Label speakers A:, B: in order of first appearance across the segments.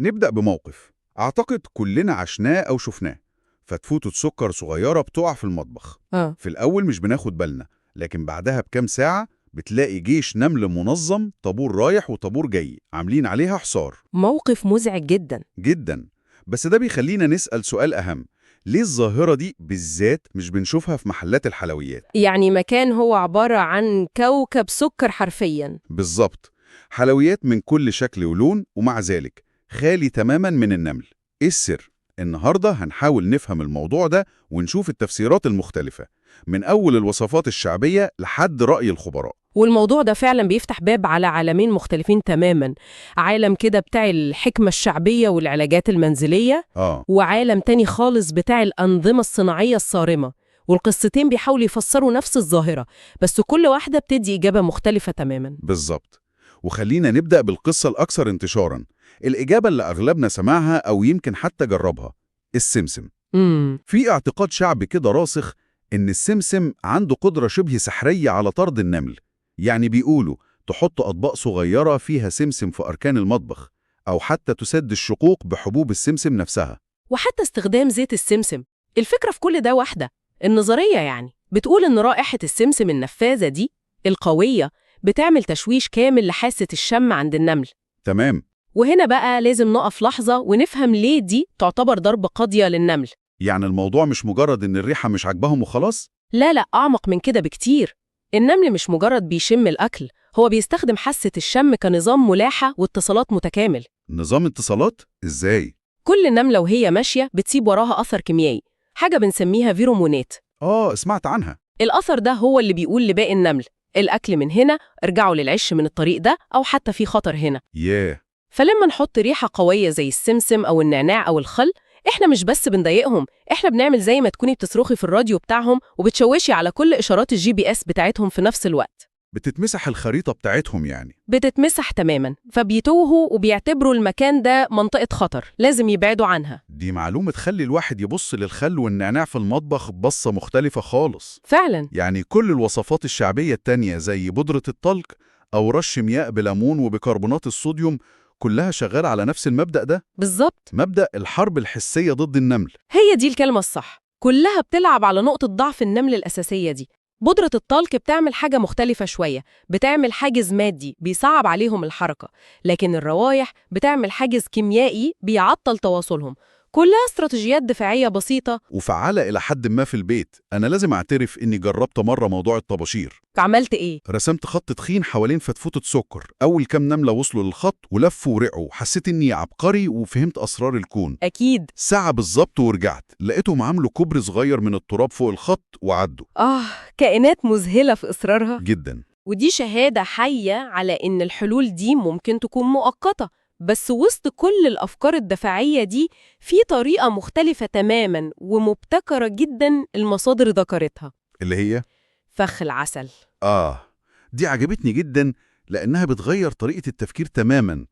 A: نبدأ بموقف أعتقد كلنا عشناه أو شفناه. فتفوتة سكر صغيرة بتقع في المطبخ.
B: آه.
A: في الأول مش بناخد بالنا، لكن بعدها بكام ساعة بتلاقي جيش نمل منظم، طابور رايح وطابور جاي، عاملين عليها حصار.
B: موقف مزعج جدا.
A: جدا. بس ده بيخلينا نسأل سؤال أهم: ليه الظاهرة دي بالذات مش بنشوفها في محلات الحلويات؟
B: يعني مكان هو عبارة عن كوكب سكر حرفياً.
A: بالظبط. حلويات من كل شكل ولون، ومع ذلك خالي تماما من النمل. إيه السر؟ النهاردة هنحاول نفهم الموضوع ده ونشوف التفسيرات المختلفة، من أول الوصفات الشعبية لحد رأي الخبراء.
B: والموضوع ده فعلا بيفتح باب على عالمين مختلفين تماما. عالم كده بتاع الحكمة الشعبية والعلاجات المنزلية، وعالم تاني خالص بتاع الأنظمة الصناعية الصارمة. والقصتين بيحاولوا يفسروا نفس الظاهرة، بس كل واحدة بتدي إجابة مختلفة تماما.
A: بالظبط. وخلينا نبدأ بالقصة الأكثر انتشاراً، الإجابة اللي أغلبنا سمعها أو يمكن حتى جربها: السمسم. في اعتقاد شعبي كده راسخ إن السمسم عنده قدرة شبه سحرية على طرد النمل. يعني بيقولوا تحط أطباق صغيرة فيها سمسم في أركان المطبخ، أو حتى تسد الشقوق بحبوب السمسم نفسها.
B: وحتى استخدام زيت السمسم. الفكرة في كل ده واحدة، النظرية يعني بتقول إن رائحة السمسم النفاذة دي القوية بتعمل تشويش كامل لحاسة الشم عند النمل.
A: تمام.
B: وهنا بقى لازم نقف لحظة ونفهم ليه دي تعتبر ضربة قاضية للنمل.
A: يعني الموضوع مش مجرد إن الريحة مش عاجباهم وخلاص؟
B: لا، أعمق من كده بكتير. النمل مش مجرد بيشم الأكل، هو بيستخدم حاسة الشم كنظام ملاحة واتصالات متكامل.
A: نظام اتصالات؟ إزاي؟
B: كل نملة وهي ماشية بتسيب وراها أثر كيميائي، حاجة بنسميها فيرومونات.
A: سمعت عنها.
B: الأثر ده هو اللي بيقول لباقي النمل الأكل من هنا، ارجعوا للعش من الطريق ده، أو حتى في خطر هنا. فلما نحط ريحة قوية زي السمسم أو النعناع أو الخل، إحنا مش بس بنضايقهم، إحنا بنعمل زي ما تكوني بتصرخي في الراديو بتاعهم وبتشوشي على كل إشارات الGPS بتاعتهم في نفس الوقت.
A: بتتمسح الخريطة بتاعتهم يعني؟
B: بتتمسح تماماً، فبيتوهوا وبيعتبروا المكان ده منطقة خطر لازم يبعدوا عنها.
A: دي معلومة تخلي الواحد يبص للخل والنعناع في المطبخ بصة مختلفة خالص.
B: فعلاً.
A: يعني كل الوصفات الشعبية التانية زي بودرة الطلق أو رش مياه بليمون وبيكربونات الصوديوم كلها شغالة على نفس المبدأ ده؟
B: بالظبط.
A: مبدأ الحرب الحسية ضد النمل.
B: هي دي الكلمة الصح، كلها بتلعب على نقطة ضعف النمل الأساسية دي. بودرة الطلق بتعمل حاجة مختلفة شوية، بتعمل حاجز مادي بيصعب عليهم الحركة، لكن الروايح بتعمل حاجز كيميائي بيعطل تواصلهم. كلها استراتيجيات دفاعية بسيطة
A: وفعالة إلى حد ما في البيت. أنا لازم أعترف إني جربت مرة موضوع الطباشير.
B: عملت إيه؟
A: رسمت خط تخين حوالين فتفوتة سكر. أول كام نملة وصلوا للخط ولفوا ورقوا، حسيت إني عبقري وفهمت أسرار الكون.
B: أكيد.
A: ساعة بالظبط ورجعت لقيتهم عملوا كوبري صغير من التراب فوق الخط وعدوا.
B: كائنات مذهلة في إصرارها
A: جدا.
B: ودي شهادة حية على إن الحلول دي ممكن تكون مؤقتة، بس وسط كل الأفكار الدفاعية دي في طريقة مختلفة تماماً ومبتكرة جداً المصادر ذكرتها،
A: اللي هي
B: فخ العسل.
A: دي عجبتني جدا، لأنها بتغير طريقة التفكير تماما.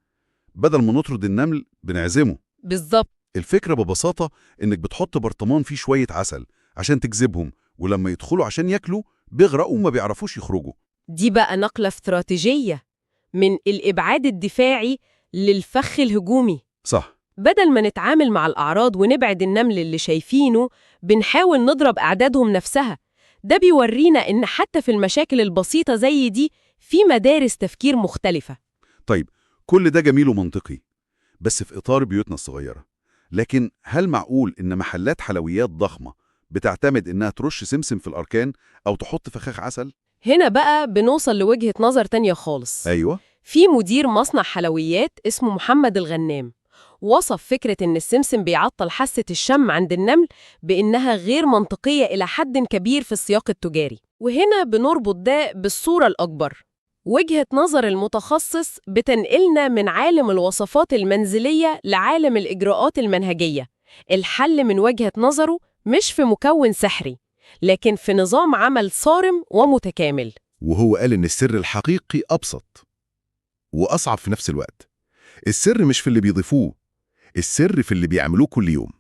A: بدل ما نطرد النمل بنعزمه.
B: بالظبط.
A: الفكرة ببساطة إنك بتحط برطمان فيه شوية عسل عشان تجذبهم، ولما يدخلوا عشان ياكلوا بيغرقوا وما بيعرفوش يخرجوا.
B: دي بقى نقلة استراتيجية من الإبعاد الدفاعي للفخ الهجومي.
A: صح.
B: بدل ما نتعامل مع الأعراض ونبعد النمل اللي شايفينه، بنحاول نضرب أعدادهم نفسها. ده بيورينا إن حتى في المشاكل البسيطة زي دي في مدارس تفكير مختلفة.
A: طيب، كل ده جميل ومنطقي، بس في إطار بيوتنا الصغيرة. لكن هل معقول إن محلات حلويات ضخمة بتعتمد إنها ترش سمسم في الأركان أو تحط فخاخ عسل؟
B: هنا بقى بنوصل لوجهة نظر تانية خالص.
A: أيوة.
B: في مدير مصنع حلويات اسمه محمد الغنام، وصف فكرة إن السمسم بيعطل حاسة الشم عند النمل بإنها غير منطقية إلى حد كبير في السياق التجاري. وهنا بنربط ده بالصورة الأكبر. وجهة نظر المتخصص بتنقلنا من عالم الوصفات المنزلية لعالم الإجراءات المنهجية. الحل من وجهة نظره مش في مكون سحري، لكن في نظام عمل صارم ومتكامل.
C: وهو قال إن السر الحقيقي أبسط وأصعب في نفس الوقت. السر مش في اللي بيضيفوه، السر في اللي بيعملوه كل يوم.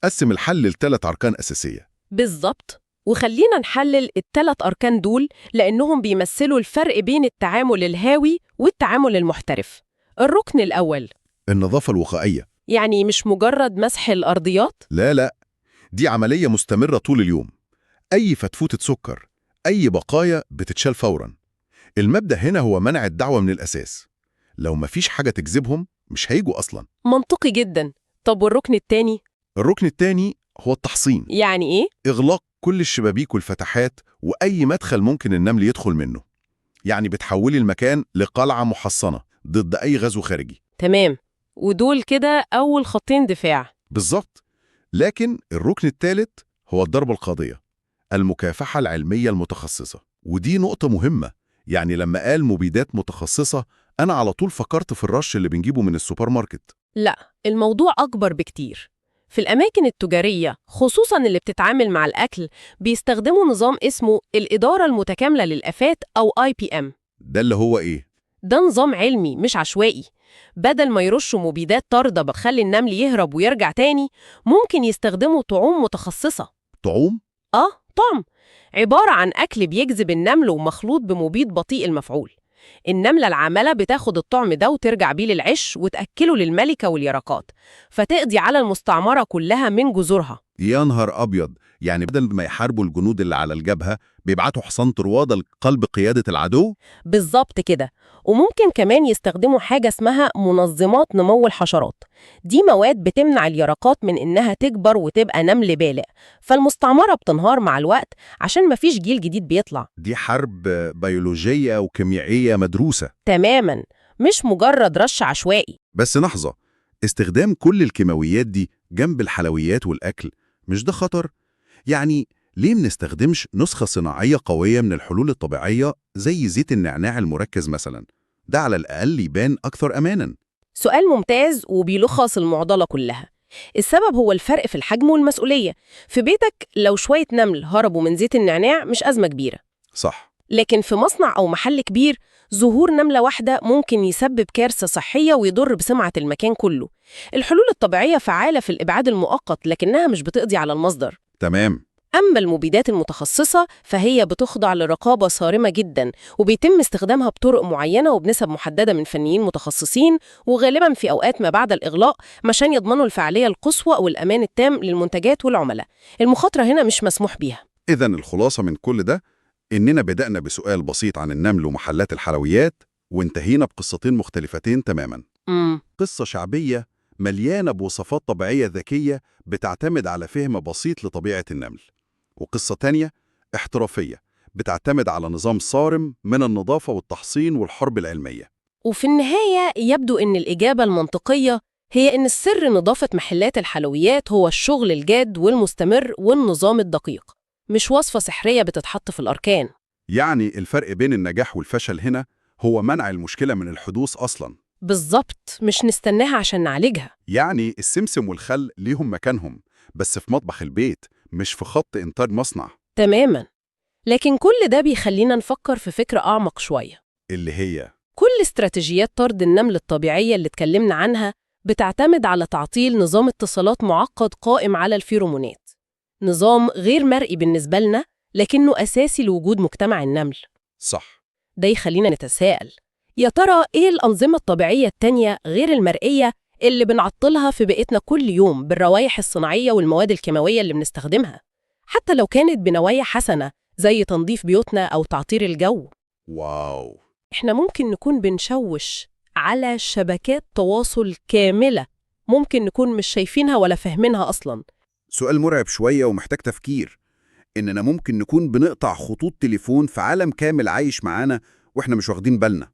C: قسم الحل ل3 أركان أساسية.
B: بالظبط. وخلينا نحلل ال3 أركان دول لأنهم بيمثلوا الفرق بين التعامل الهاوي والتعامل المحترف. الركن الأول،
C: النظافة الوقائية.
B: يعني مش مجرد مسح الأرضيات؟
C: لا، دي عملية مستمرة طول اليوم. أي فتفوتة سكر، أي بقايا بتتشال فوراً. المبدأ هنا هو منع الدعوة من الأساس. لو مفيش حاجة تجذبهم مش هيجوا أصلاً.
B: منطقي جداً. طب والركن التاني؟
C: الركن التاني هو التحصين.
B: يعني إيه؟
C: إغلاق كل الشبابيك والفتحات وأي مدخل ممكن النمل يدخل منه. يعني بتحولي المكان لقلعة محصنة ضد أي غزو خارجي.
B: تمام. ودول كده أول خطين دفاع.
C: بالظبط. لكن الركن الثالث هو الضربة القاضية، المكافحة العلمية المتخصصة. ودي نقطة مهمة. يعني لما قال مبيدات متخصصة، أنا على طول فكرت في الرش اللي بنجيبه من السوبر ماركت.
B: لا، الموضوع أكبر بكتير. في الأماكن التجارية خصوصاً اللي بتتعامل مع الأكل بيستخدموا نظام اسمه الإدارة المتكاملة للآفات أو IPM.
C: ده اللي هو إيه؟
B: ده نظام علمي مش عشوائي. بدل ما يرشوا مبيدات طاردة بتخلي النمل يهرب ويرجع تاني، ممكن يستخدموا طعوم متخصصة.
C: طعوم؟
B: طعم. عبارة عن أكل بيجذب النمل ومخلوط بمبيد بطيء المفعول. النملة العاملة بتاخد الطعم ده وترجع بيه للعش وتأكله للملكة واليرقات، فتقضي على المستعمرة كلها من جذورها.
C: يا نهار أبيض. يعني بدل ما يحاربوا الجنود اللي على الجبهة، بيبعتوا حصان طروادة لقلب قيادة العدو؟
B: بالظبط كده. وممكن كمان يستخدموا حاجة اسمها منظمات نمو الحشرات. دي مواد بتمنع اليرقات من إنها تكبر وتبقى نمل بالغ، فالمستعمرة بتنهار مع الوقت عشان مفيش جيل جديد بيطلع.
C: دي حرب بيولوجية وكيميائية مدروسة.
B: تماماً. مش مجرد رش عشوائي.
C: بس لحظة، استخدام كل الكيماويات دي جنب الحلويات والأكل، مش ده خطر؟ يعني ليه منستخدمش نسخة صناعية قوية من الحلول الطبيعية زي زيت النعناع المركز مثلا؟ ده على الأقل يبان أكثر أماناً.
B: سؤال ممتاز وبيلخص المعضلة كلها. السبب هو الفرق في الحجم والمسؤولية. في بيتك لو شوية نمل هربوا من زيت النعناع مش أزمة كبيرة.
C: صح.
B: لكن في مصنع أو محل كبير، ظهور نملة واحدة ممكن يسبب كارثة صحية ويضر بسمعة المكان كله. الحلول الطبيعية فعالة في الإبعاد المؤقت، لكنها مش بتقضي على المصدر.
C: تمام.
B: أما المبيدات المتخصصة فهي بتخضع لرقابة صارمة جدا، وبيتم استخدامها بطرق معينة وبنسب محددة من فنيين متخصصين، وغالبا في أوقات ما بعد الإغلاق، عشان يضمنوا الفعالية القصوى والأمان التام للمنتجات والعملاء. المخاطرة هنا مش مسموح بيها.
A: إذن الخلاصة من كل ده إننا بدأنا بسؤال بسيط عن النمل ومحلات الحلويات، وانتهينا بقصتين مختلفتين تماماً. قصة شعبية مليانة بوصفات طبيعية ذكية بتعتمد على فهم بسيط لطبيعة النمل، وقصة تانية احترافية بتعتمد على نظام صارم من النظافة والتحصين والحرب العلمية.
B: وفي النهاية يبدو إن الإجابة المنطقية هي إن السر نظافة محلات الحلويات هو الشغل الجاد والمستمر والنظام الدقيق، مش وصفة سحرية بتتحط في الأركان.
A: يعني الفرق بين النجاح والفشل هنا هو منع المشكلة من الحدوث أصلاً.
B: بالظبط، مش نستناها عشان نعالجها.
A: يعني السمسم والخل ليهم مكانهم، بس في مطبخ البيت مش في خط إنتاج مصنع.
B: تماماً. لكن كل ده بيخلينا نفكر في فكرة أعمق شوية.
A: اللي هي
B: كل استراتيجيات طرد النمل الطبيعية اللي اتكلمنا عنها بتعتمد على تعطيل نظام اتصالات معقد قائم على الفيرومونات. نظام غير مرئي بالنسبة لنا، لكنه أساسي لوجود مجتمع النمل.
A: صح.
B: ده يخلينا نتساءل، يا ترى إيه الأنظمة الطبيعية التانية غير المرئية اللي بنعطلها في بيئتنا كل يوم بالروائح الصناعية والمواد الكيماوية اللي بنستخدمها، حتى لو كانت بنوايا حسنة زي تنظيف بيوتنا أو تعطير الجو؟
A: واو.
B: إحنا ممكن نكون بنشوش على شبكات تواصل كاملة ممكن نكون مش شايفينها ولا فاهمينها أصلاً.
A: سؤال مرعب شوية ومحتاج تفكير. إننا ممكن نكون بنقطع خطوط تليفون في عالم كامل عايش معانا وإحنا مش واخدين بالنا.